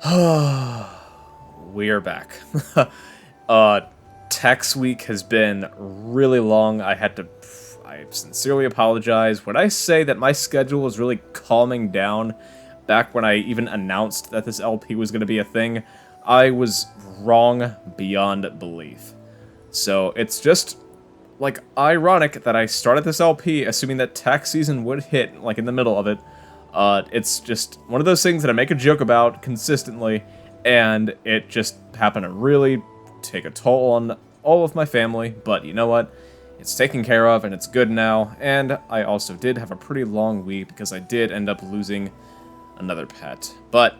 We are back. Tax week has been really long. I sincerely apologize. When I say that my schedule was really calming down back when I even announced that this LP was going to be a thing, I was wrong beyond belief. So it's just, like, ironic that I started this LP assuming that tax season would hit, like, in the middle of it. It's just one of those things that I make a joke about consistently, and it just happened to really take a toll on all of my family, but you know what? It's taken care of, and it's good now, and I also did have a pretty long week because I did end up losing another pet. But,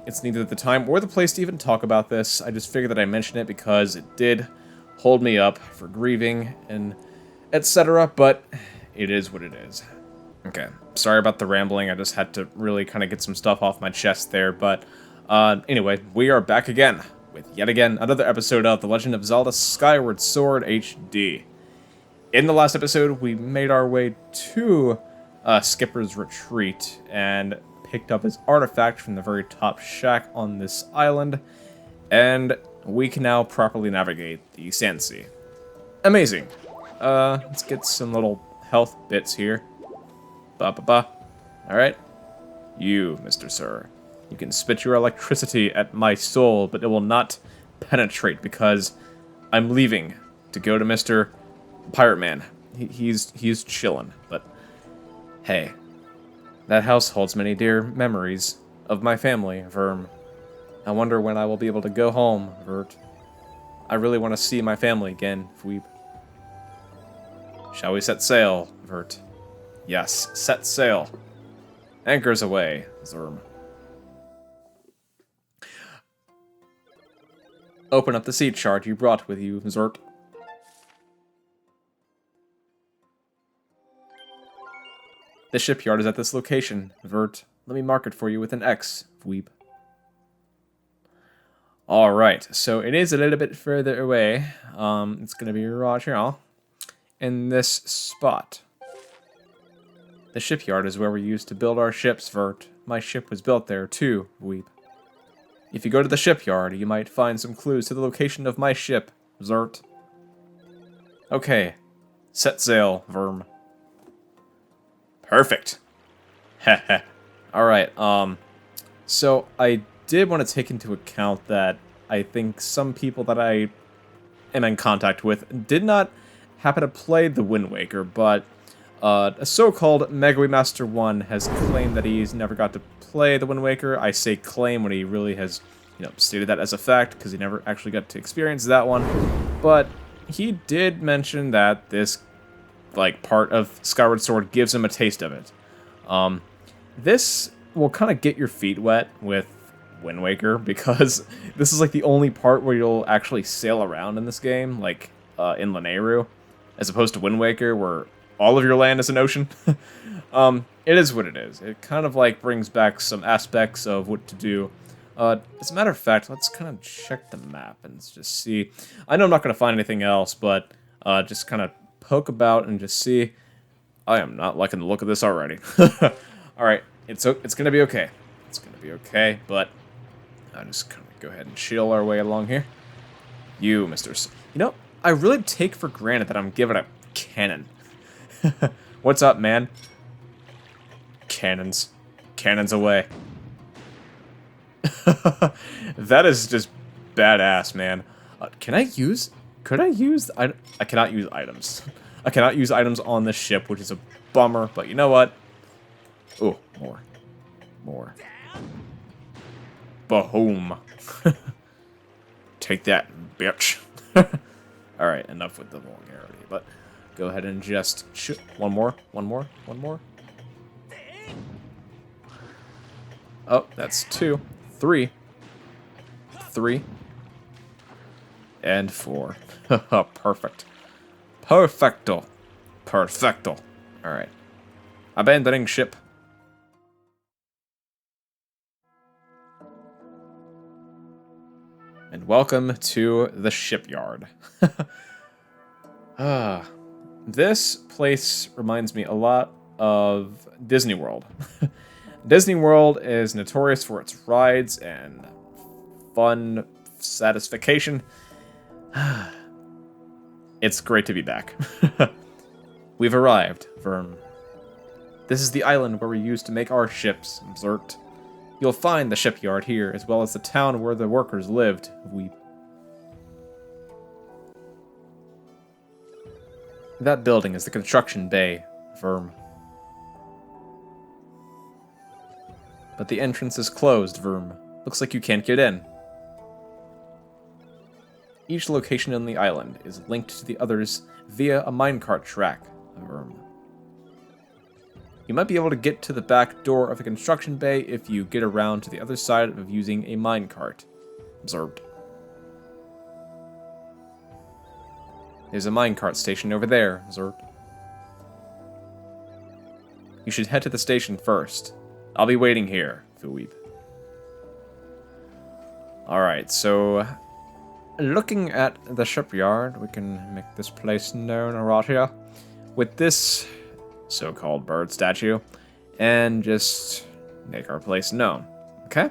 it's neither the time or the place to even talk about this. I just figured that I mention it because it did hold me up for grieving and etc., but it is what it is. Okay, sorry about the rambling, I just had to really kind of get some stuff off my chest there, but anyway, we are back again with yet again another episode of The Legend of Zelda Skyward Sword HD. In the last episode, we made our way to Skipper's Retreat and picked up his artifact from the very top shack on this island, and we can now properly navigate the Sand Sea. Amazing. Let's get some little health bits here. Ba-ba-ba. Alright. You, Mr. Sir. You can spit your electricity at my soul, but it will not penetrate because I'm leaving to go to Mr. Pirate Man. He's chillin', but hey. That house holds many dear memories of my family, Verm. I wonder when I will be able to go home, Vert. I really want to see my family again, Fweep. Shall we set sail, Vert? Yes, set sail. Anchors away, Zerm. Open up the seat chart you brought with you, Zert. The shipyard is at this location, Vert. Let me mark it for you with an X, Fweep. Alright, so it is a little bit further away. It's gonna be right here, in this spot. The shipyard is where we used to build our ships, Vert. My ship was built there, too, Weep. If you go to the shipyard, you might find some clues to the location of my ship, Zert. Okay. Set sail, Verm. Perfect. Heh. Alright, so I did want to take into account that I think some people that I am in contact with did not happen to play the Wind Waker, but a so-called Mega Master 1 has claimed that he's never got to play the Wind Waker. I say claim when he really has, stated that as a fact, because he never actually got to experience that one. But he did mention that this, part of Skyward Sword gives him a taste of it. This will kind of get your feet wet with Wind Waker, because this is, the only part where you'll actually sail around in this game, in Lanayru, as opposed to Wind Waker, where all of your land is an ocean. It is what it is. It kind of brings back some aspects of what to do. As a matter of fact, let's kind of check the map and just see. I know I'm not going to find anything else, but just kind of poke about and just see. I am not liking the look of this already. Alright, it's going to be okay. It's going to be okay, but I'll just kind of go ahead and chill our way along here. You, Mr. I really take for granted that I'm given a cannon. What's up, man? Cannons. Cannons away. That is just badass, man. Could I use... I cannot use items. I cannot use items on this ship, which is a bummer, but you know what? Oh, more. More. Boom. Take that, bitch. Alright, enough with the vulgarity, but go ahead and just shoot. One more. Oh, that's 2. 3. 3. And 4. Perfect. Perfecto. Alright. Abandoning ship. And welcome to the shipyard. This place reminds me a lot of Disney World. Disney World is notorious for its rides and fun satisfaction. It's great to be back. We've arrived, Verm. This is the island where we used to make our ships, Zert. You'll find the shipyard here, as well as the town where the workers lived. That building is the construction bay, Verm. But the entrance is closed, Verm. Looks like you can't get in. Each location on the island is linked to the others via a minecart track, Verm. You might be able to get to the back door of the construction bay if you get around to the other side of using a minecart. Observed. There's a minecart station over there, Zert. You should head to the station first. I'll be waiting here, Fuweeb. Alright, so looking at the shipyard, we can make this place known right here with this so-called bird statue and just make our place known. Okay?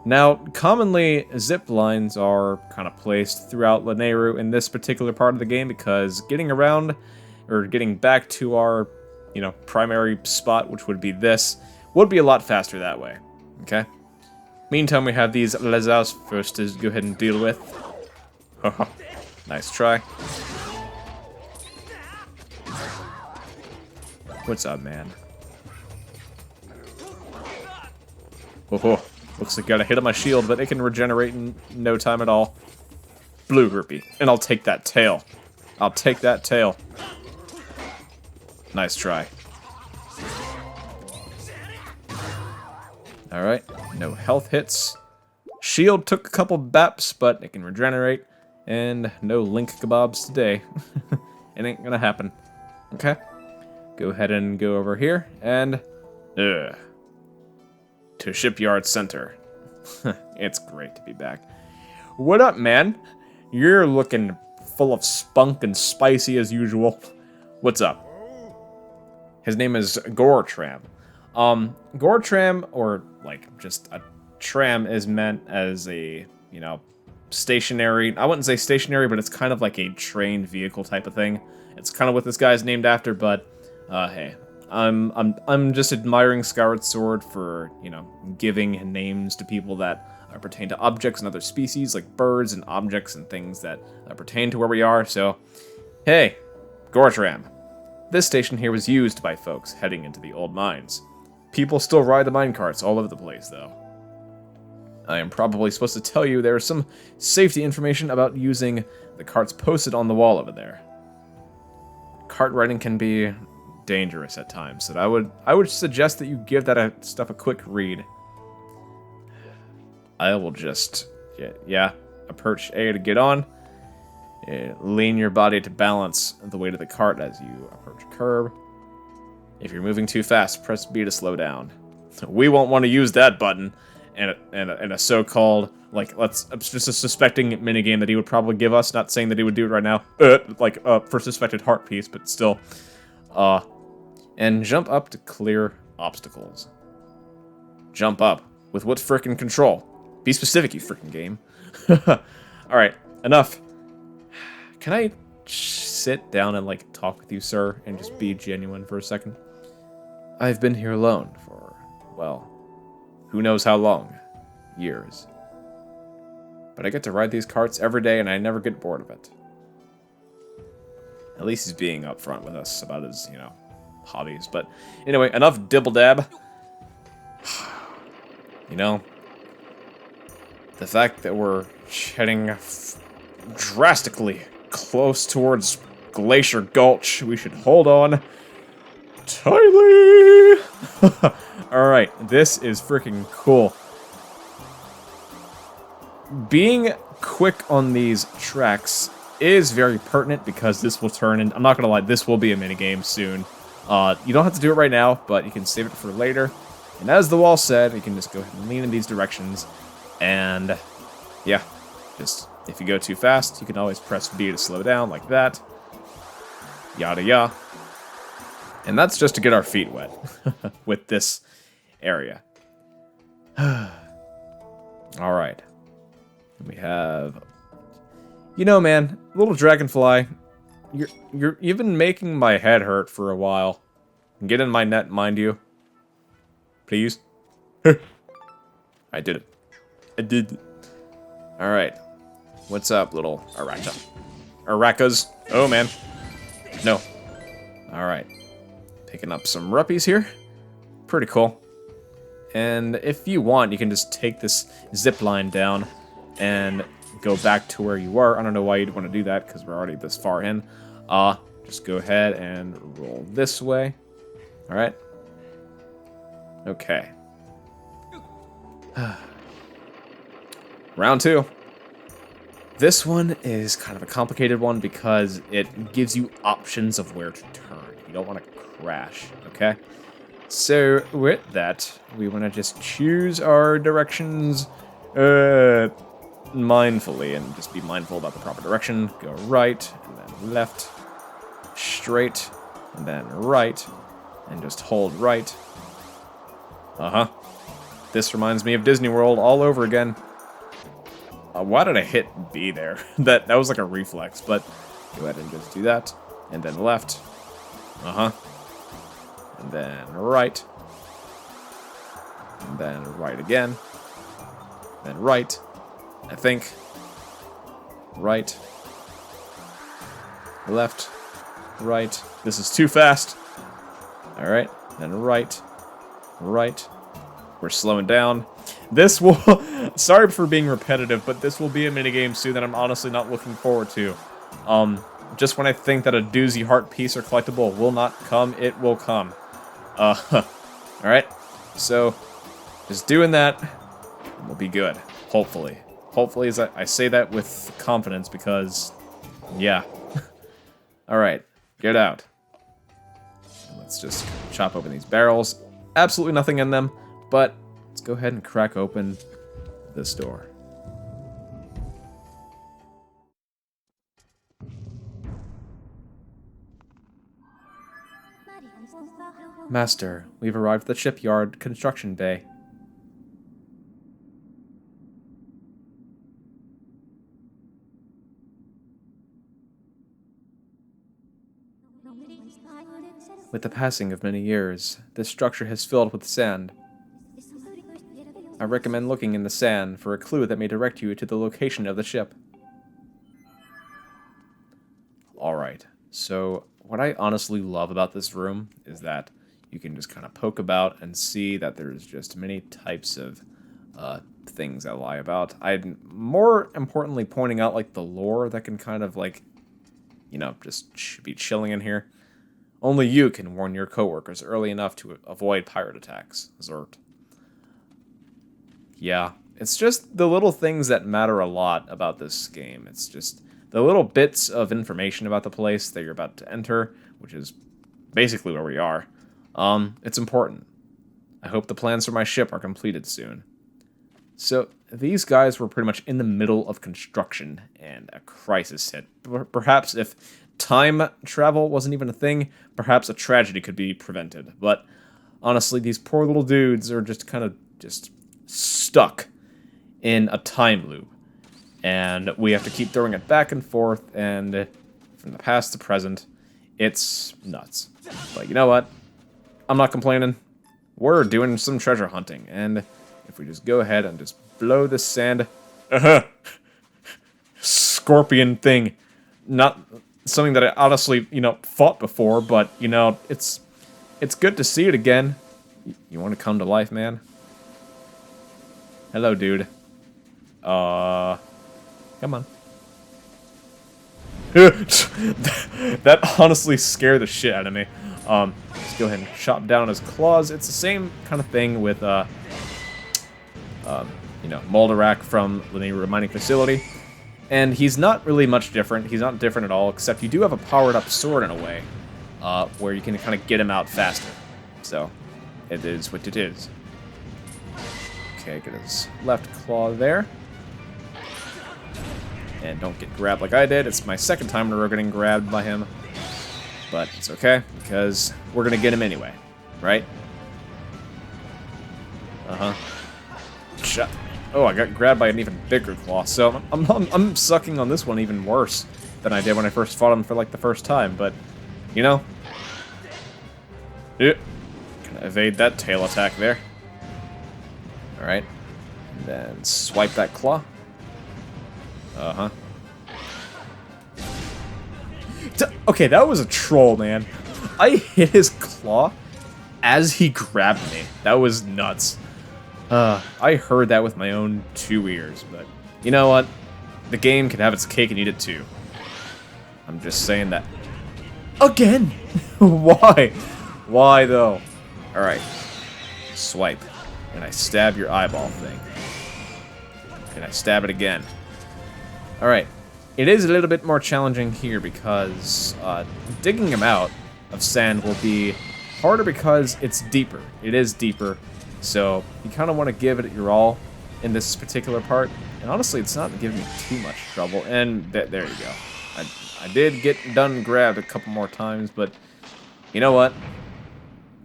Now, commonly, zip lines are kind of placed throughout Lanayru in this particular part of the game because getting around or getting back to our, primary spot, which would be this, would be a lot faster that way. Okay? Meantime, we have these Lazars first to go ahead and deal with. Nice try. What's up, man? Oh, looks like I got a hit on my shield, but it can regenerate in no time at all. Blue groupie. And I'll take that tail. I'll take that tail. Nice try. Alright, no health hits. Shield took a couple baps, but it can regenerate. And no link kebabs today. It ain't gonna happen. Okay. Go ahead and go over here, and to Shipyard Center. It's great to be back. What up, man? You're looking full of spunk and spicy as usual. What's up? His name is Gortram. Gortram, or just a tram, is meant as a, stationary. I wouldn't say stationary, but it's kind of like a trained vehicle type of thing. It's kind of what this guy's named after, but hey, I'm just admiring Skyward Sword for, giving names to people that pertain to objects and other species, like birds and objects and things that pertain to where we are, so, hey, Gortram. This station here was used by folks heading into the old mines. People still ride the minecarts all over the place, though. I am probably supposed to tell you there is some safety information about using the carts posted on the wall over there. Cart riding can be dangerous at times, so I would suggest that you give that stuff a quick read. I will just approach A to get on. Lean your body to balance the weight of the cart as you approach a curb. If you're moving too fast, press B to slow down. We won't want to use that button in a so-called, just a suspecting minigame that he would probably give us. Not saying that he would do it right now. For suspected heart piece, but still. And jump up to clear obstacles. Jump up. With what frickin' control? Be specific, you frickin' game. Alright, enough. Can I sit down and, talk with you, sir, and just be genuine for a second? I've been here alone for, well, who knows how long. Years. But I get to ride these carts every day, and I never get bored of it. At least he's being upfront with us about his, hobbies. But anyway, enough dibble-dab. The fact that we're heading drastically close towards Glacier Gulch, we should hold on tightly. Alright, this is freaking cool. Being quick on these tracks is very pertinent because this will turn in. I'm not gonna lie, this will be a minigame soon. You don't have to do it right now, but you can save it for later. And as the wall said, you can just go ahead and lean in these directions. And yeah, just if you go too fast, you can always press B to slow down like that. Yada yada. And that's just to get our feet wet with this area. Alright. We have... You know, man, little dragonfly, you've been making my head hurt for a while. Get in my net, mind you. Please. I did it. I did it. Alright. What's up, little Araka? Arakas. Oh, man. No. Alright. Picking up some ruppies here. Pretty cool. And if you want, you can just take this zip line down and go back to where you were. I don't know why you'd want to do that, because we're already this far in. Just go ahead and roll this way. Alright. Okay. Round 2. This one is kind of a complicated one because it gives you options of where to turn. You don't want to crash, okay? So, with that, we want to just choose our directions mindfully and just be mindful about the proper direction. Go right, and then left, straight, and then right, and just hold right. Uh-huh. This reminds me of Disney World all over again. Why did I hit B there? that was like a reflex, but go ahead and just do that. And then left. Uh-huh. And then right. And then right again. Then right. I think. Right. Left. Right. This is too fast. Alright. Then right. Right. We're slowing down. This will... Sorry for being repetitive, but this will be a minigame soon that I'm honestly not looking forward to. Just when I think that a doozy heart piece or collectible will not come, it will come. Alright. So, just doing that, and we'll be good. Hopefully. Hopefully, as I say that with confidence, because... Yeah. Alright. Get out. Let's just chop open these barrels. Absolutely nothing in them, but let's go ahead and crack open this door. Master, we've arrived at the Shipyard construction bay. With the passing of many years, this structure has filled with sand. I recommend looking in the sand for a clue that may direct you to the location of the ship. Alright, so what I honestly love about this room is that you can just kind of poke about and see that there's just many types of things that lie about. I'm more importantly pointing out like the lore that can kind of like, you know, just be chilling in here. Only you can warn your coworkers early enough to avoid pirate attacks. Zort. Yeah, it's just the little things that matter a lot about this game. It's just the little bits of information about the place that you're about to enter, which is basically where we are. It's important. I hope the plans for my ship are completed soon. So, these guys were pretty much in the middle of construction, and a crisis hit. Perhaps if time travel wasn't even a thing, perhaps a tragedy could be prevented. But, honestly, these poor little dudes are just kind of just stuck in a time loop. And we have to keep throwing it back and forth, and from the past to present, it's nuts. But you know what? I'm not complaining. We're doing some treasure hunting, and if we just go ahead and just blow this sand... Scorpion thing. Not something that I honestly, you know, fought before, but, you know, it's good to see it again. You want to come to life, man? Hello, dude. Come on. That honestly scared the shit out of me. Let's go ahead and chop down his claws. It's the same kind of thing with, you know, Moldarach from the Remining Facility. And he's not really much different. He's not different at all, except you do have a powered-up sword in a way, where you can kind of get him out faster. So, it is what it is. Okay, get his left claw there. And don't get grabbed like I did. It's my second time in a row getting grabbed by him. But it's okay, because we're going to get him anyway, right? Uh-huh. Shut. Oh, I got grabbed by an even bigger claw, so I'm sucking on this one even worse than I did when I first fought him for, like, the first time, but, you know. Yeah. Gonna evade that tail attack there. Alright. And then swipe that claw. Uh-huh. Okay, that was a troll, man. I hit his claw as he grabbed me. That was nuts. I heard that with my own 2 ears, but you know what? The game can have its cake and eat it too. I'm just saying that. Again! Why? Why though? Alright. Swipe. And I stab your eyeball thing. And I stab it again. Alright. It is a little bit more challenging here because digging him out of sand will be harder because it's deeper. It is deeper. So you kind of want to give it your all in this particular part. And honestly, it's not giving me too much trouble. And there you go. I did get done grabbed a couple more times, but you know what?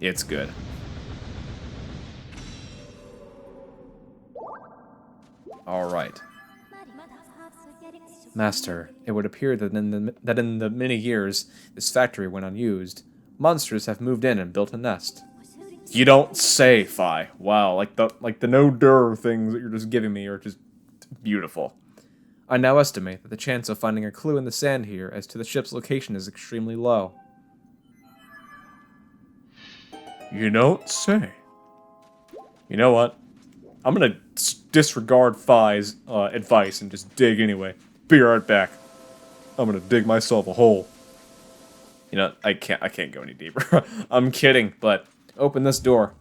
It's good. Alright. Master, it would appear that in the many years this factory went unused, monsters have moved in and built a nest. You don't say, Fi. Wow, like the no-dur things that you're just giving me are just beautiful. I now estimate that the chance of finding a clue in the sand here as to the ship's location is extremely low. You don't say. You know what? I'm gonna disregard Fi's advice and just dig anyway. Be right back. I'm gonna dig myself a hole. You know, I can't go any deeper. I'm kidding, but open this door.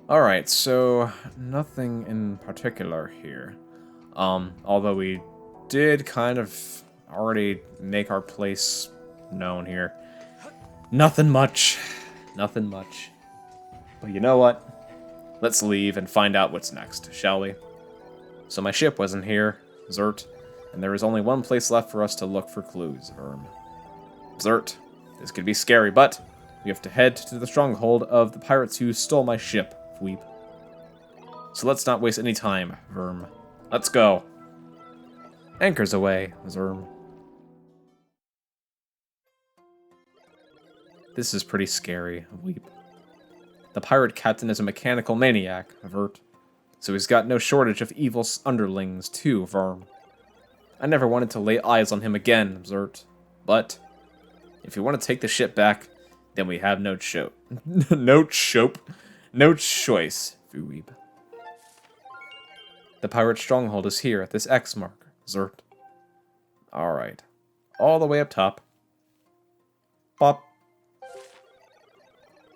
Alright, so nothing in particular here. Although we did kind of already make our place known here. Nothing much. Nothing much. But you know what? Let's leave and find out what's next, shall we? So my ship wasn't here, Zert, and there is only one place left for us to look for clues, Verm. Zert, this could be scary, but we have to head to the stronghold of the pirates who stole my ship, Weep. So let's not waste any time, Verm. Let's go. Anchors away, Zerm. This is pretty scary, Weep. The pirate captain is a mechanical maniac, Vert. So he's got no shortage of evil underlings, too, Verm. I never wanted to lay eyes on him again, Zert. But if you want to take the ship back, then we have no no choice, Fuweeb. The pirate stronghold is here at this X mark, Zert. Alright. All the way up top. Bop.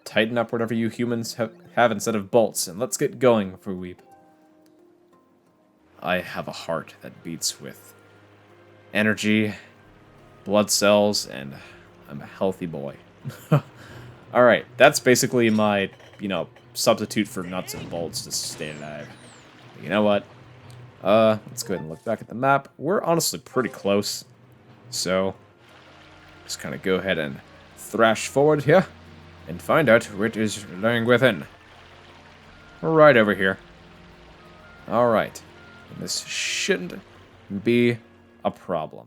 Tighten up whatever you humans have instead of bolts, and let's get going, Fuweeb. I have a heart that beats with energy, blood cells, and I'm a healthy boy. Alright, that's basically my, substitute for nuts and bolts to stay alive. You know what? Let's go ahead and look back at the map. We're honestly pretty close. So, just kind of go ahead and thrash forward here and find out what is lying within. We're right over here. Alright. This shouldn't be a problem.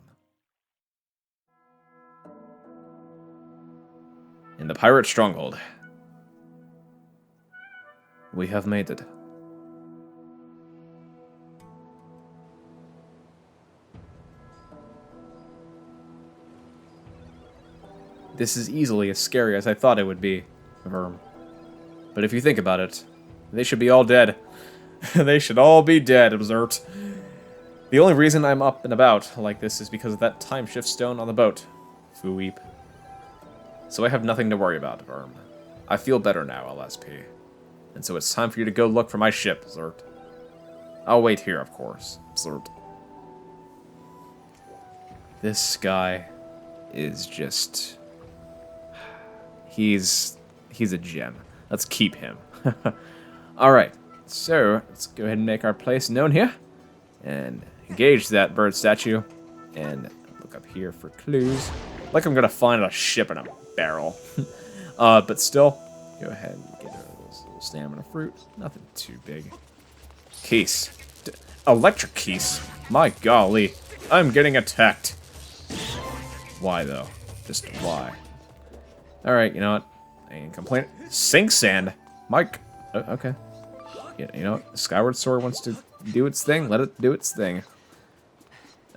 In the pirate stronghold. We have made it. This is easily as scary as I thought it would be, Verm. But if you think about it, they should be all dead. They should all be dead, Zert. The only reason I'm up and about like this is because of that time shift stone on the boat, Fuweep. So I have nothing to worry about, Verm. I feel better now, LSP. And so it's time for you to go look for my ship, Zert. I'll wait here, of course, Zert. This guy is just... He's a gem. Let's keep him. Alright, so let's go ahead and make our place known here. And engage that bird statue. And Look up here for clues. Like I'm gonna find a ship in a barrel. But still, go ahead and get a little stamina fruit. Nothing too big. Case. Electric case? My golly. I'm getting attacked. Why, though? Just why? Alright, you know what? I ain't complaining. Sink sand? Mike. Okay. Yeah, you know what? Skyward Sword wants to do its thing. Let it do its thing.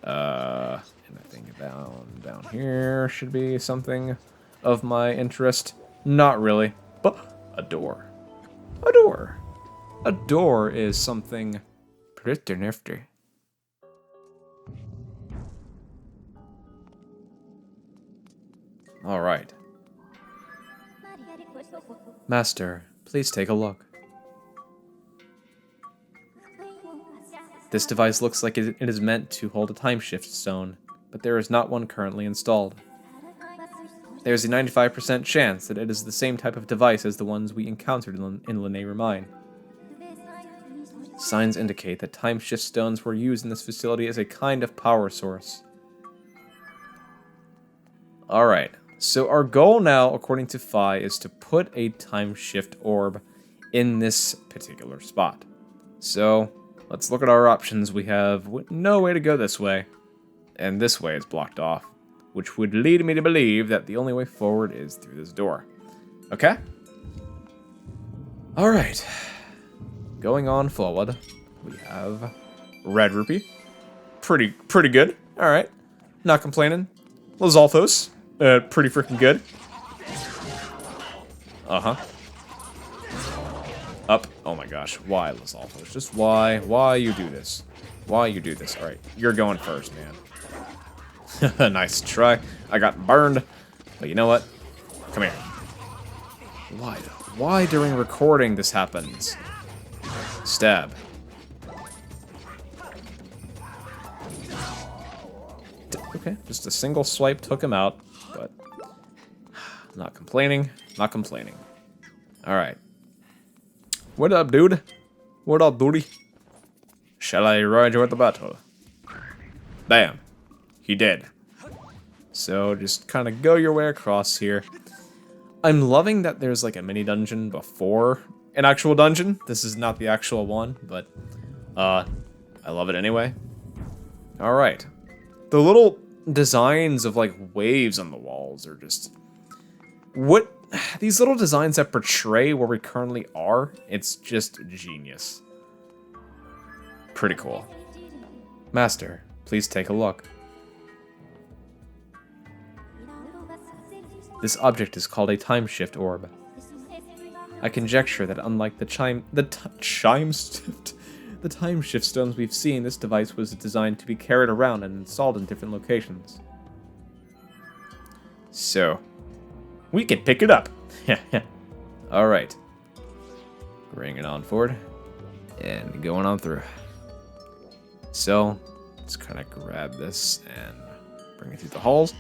And I think down here should be something of my interest. Not really, but a door. A door. A door is something pretty nifty. All right. Master, please take a look. This device looks like it is meant to hold a time shift stone, but there is not one currently installed. There is a 95% chance that it is the same type of device as the ones we encountered in Lanayru Mine. Signs indicate that time shift stones were used in this facility as a kind of power source. Alright, so our goal now, according to Phi, is to put a time shift orb in this particular spot. So, let's look at our options. We have no way to go this way, and this way is blocked off, which would lead me to believe that the only way forward is through this door. Okay? Alright. Going on forward, we have red rupee. Pretty good. Alright. Not complaining. Lizalfos. Pretty freaking good. Uh-huh. Up. Oh my gosh. Why, Lizalfos? Just why? Why you do this? Why you do this? Alright. You're going first, man. Nice try. I got burned. But you know what? Come here. Why though? Why during recording this happens? Stab. Okay, just a single swipe took him out, but not complaining, not complaining. Alright. What up, dude? What up, booty? Shall I ride you at the battle? Bam. He did. So just kind of go your way across here. I'm loving that there's like a mini dungeon before an actual dungeon. This is not the actual one, but I love it anyway. Alright. The little designs of like waves on the walls are just... What... These little designs that portray where we currently are, it's just genius. Pretty cool. Master, please take a look. This object is called a time shift orb. I conjecture that unlike the time shift stones we've seen, this device was designed to be carried around and installed in different locations. So, we can pick it up. Alright. Bring it on forward. And going on through. So, let's kind of grab this and bring it through the halls.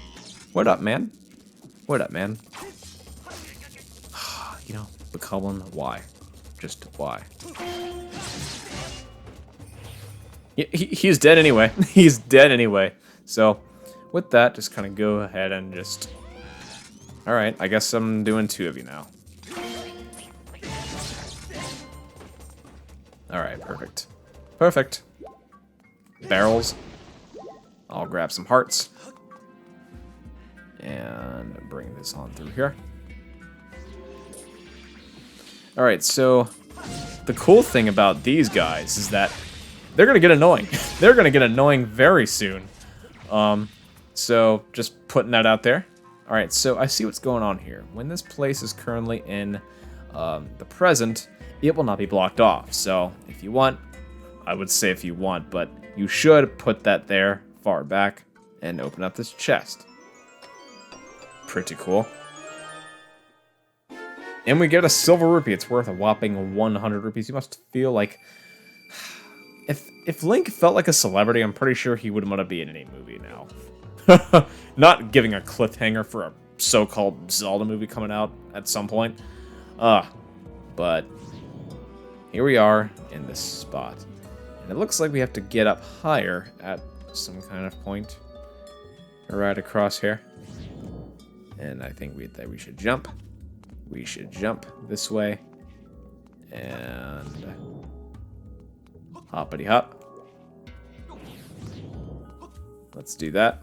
What up, man? What up, man? You know, Baculin, why? Just why? He's dead anyway. He's dead anyway. So, with that, just kind of go ahead and just... Alright, I guess I'm doing two of you now. Alright, perfect. Perfect. Barrels. I'll grab some hearts. And bring this on through here. Alright, so the cool thing about these guys is that they're going to get annoying. They're going to get annoying very soon. So just putting that out there. Alright, so I see what's going on here. When this place is currently in the present, it will not be blocked off. So if you want, I would say if you want, but you should put that there far back and open up this chest. Pretty cool. And we get a silver rupee. It's worth a whopping 100 rupees. You must feel like... If Link felt like a celebrity, I'm pretty sure he would want to be in any movie now. Not giving a cliffhanger for a so-called Zelda movie coming out at some point. But here we are in this spot. And it looks like we have to get up higher at some kind of point. right across here. And I think that we should jump. We should jump this way. And hoppity hop. Let's do that.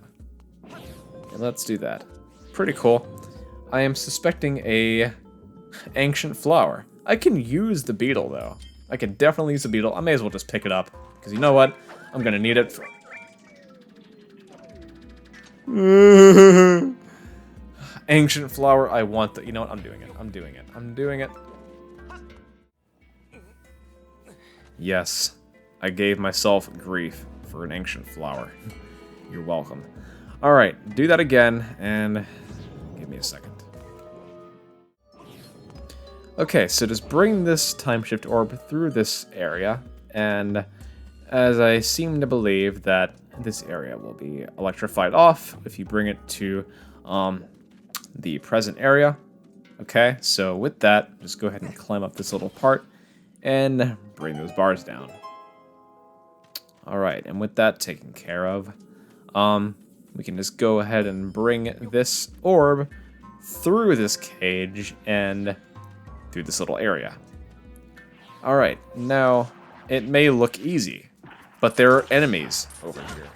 And let's do that. Pretty cool. I am suspecting a ancient flower. I can use the beetle though. I can definitely use the beetle. I may as well just pick it up. Because you know what? I'm gonna need it for... Ancient flower, I want the... You know what? I'm doing it. I'm doing it. I'm doing it. Yes. I gave myself grief for an ancient flower. You're welcome. Alright, do that again, and... Give me a second. Okay, so just bring this time shift orb through this area, and as I seem to believe that this area will be electrified off if you bring it to the present area. Okay, so with that, just go ahead and climb up this little part and bring those bars down. Alright, and with that taken care of, we can just go ahead and bring this orb through this cage and through this little area. Alright, now, it may look easy, but there are enemies over here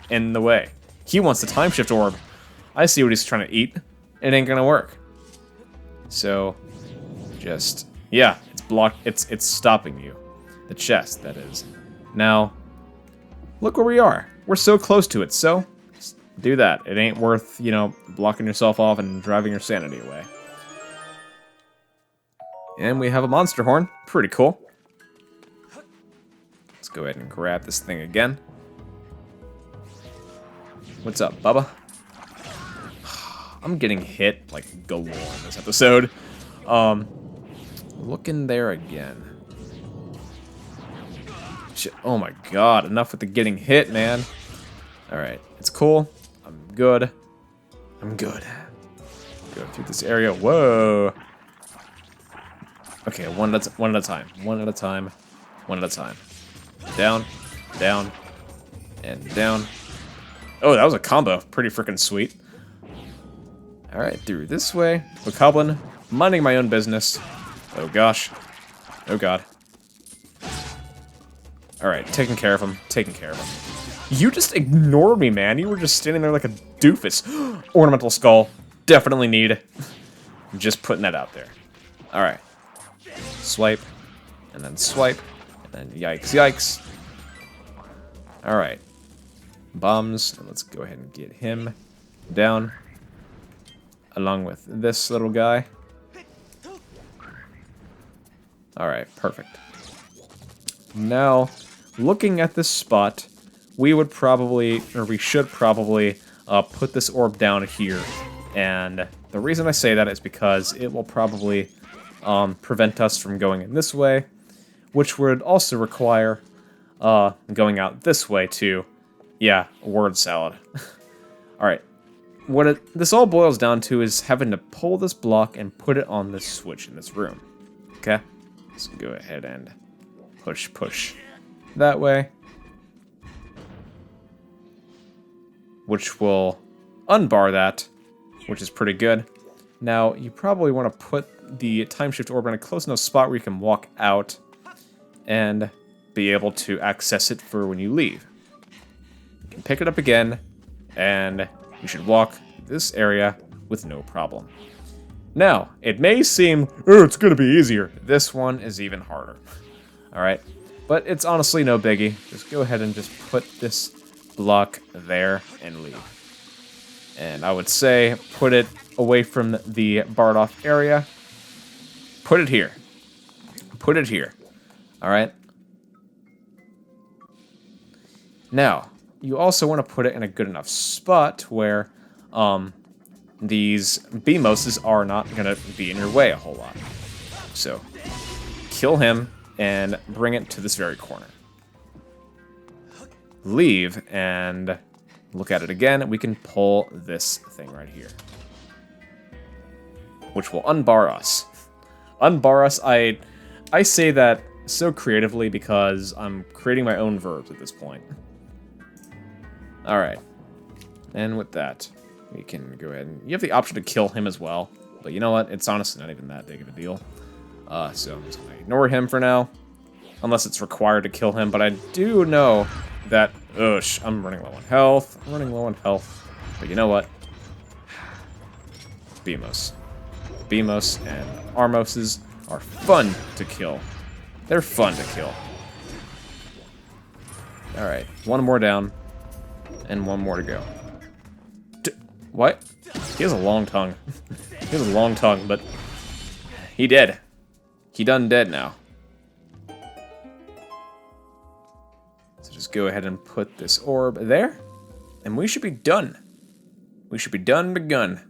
in the way. He wants the time shift orb. I see what he's trying to eat. It ain't gonna work. So, just, yeah, it's blocked. It's stopping you. The chest, that is. Now, look where we are. We're so close to it, so do that. It ain't worth, you know, blocking yourself off and driving your sanity away. And we have a monster horn. Pretty cool. Let's go ahead and grab this thing again. What's up, Bubba? I'm getting hit like galore in this episode. Look in there again. Oh my god, enough with the getting hit, man. Alright, it's cool. I'm good. I'm good. Go through this area. Whoa. Okay, one at a time. One at a time. One at a time. Down, down, and down. Oh, that was a combo. Pretty freaking sweet. Alright, through this way. Bokoblin, minding my own business. Oh gosh. Oh god. Alright, taking care of him. Taking care of him. You just ignored me, man. You were just standing there like a doofus. Ornamental skull. Definitely need. I'm just putting that out there. Alright. Swipe. And then swipe. And then yikes, yikes. Alright. Bombs. And let's go ahead and get him down. Along with this little guy. Alright, perfect. Now, looking at this spot, we would probably, or we should probably, put this orb down here. And the reason I say that is because it will probably prevent us from going in this way, which would also require going out this way too. Yeah, word salad. Alright. This all boils down to is having to pull this block and put it on this switch in this room. Okay? So go ahead and push that way. Which will unbar that, which is pretty good. Now, you probably want to put the time shift orb in a close enough spot where you can walk out and be able to access it for when you leave. You can pick it up again, and you should walk this area with no problem. Now, it may seem, oh, it's going to be easier. This one is even harder. Alright, but it's honestly no biggie. Just go ahead and just put this block there and leave. And I would say put it away from the barred off area. Put it here. Put it here. Alright? Now, you also want to put it in a good enough spot where these Beamoses are not going to be in your way a whole lot. So, kill him and bring it to this very corner. Leave and look at it again. We can pull this thing right here, which will unbar us. Unbar us. I say that so creatively because I'm creating my own verbs at this point. Alright. And with that, we can go ahead and... You have the option to kill him as well. But you know what? It's honestly not even that big of a deal. So I'm just going to ignore him for now. Unless it's required to kill him. But I do know that... I'm running low on health. I'm running low on health. But you know what? Beamos. Beamos and Armoses are fun to kill. They're fun to kill. Alright, one more down. And one more to go. What? He has a long tongue. He has a long tongue, but... He dead. He done dead now. So just go ahead and put this orb there. And we should be done. We should be done begun.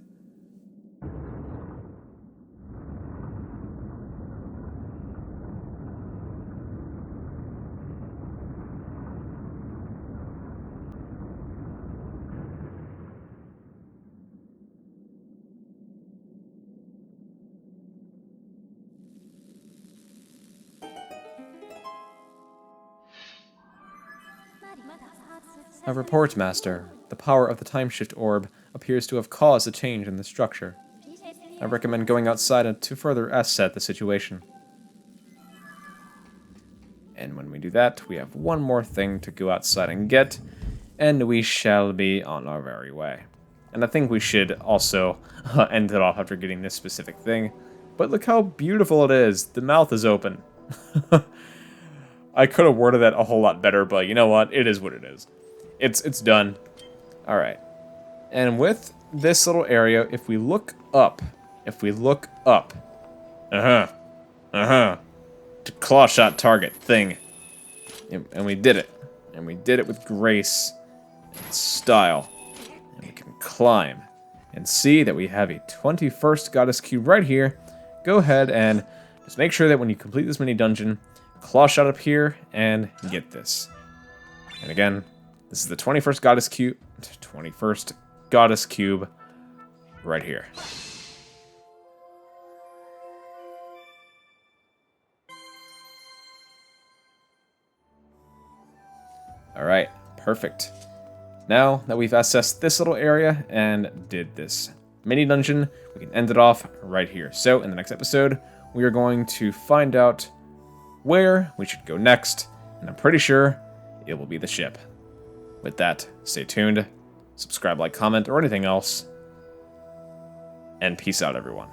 A report, Master. The power of the time-shift orb appears to have caused a change in the structure. I recommend going outside to further assess the situation. And when we do that, we have one more thing to go outside and get, and we shall be on our very way. And I think we should also end it off after getting this specific thing. But look how beautiful it is. The mouth is open. I could have worded that a whole lot better, but you know what? It is what it is. It's done. Alright. And with this little area, if we look up, to claw shot target thing. And we did it. And we did it with grace and style. And we can climb. And see that we have a 21st Goddess Cube right here. Go ahead and just make sure that when you complete this mini dungeon, claw shot up here and get this. And again, this is the 21st Goddess Cube. 21st Goddess Cube right here. Alright, perfect. Now that we've assessed this little area and did this mini dungeon, we can end it off right here. So in the next episode, we are going to find out where we should go next, and I'm pretty sure it will be the ship. With that, stay tuned, subscribe, like, comment, or anything else, and peace out, everyone.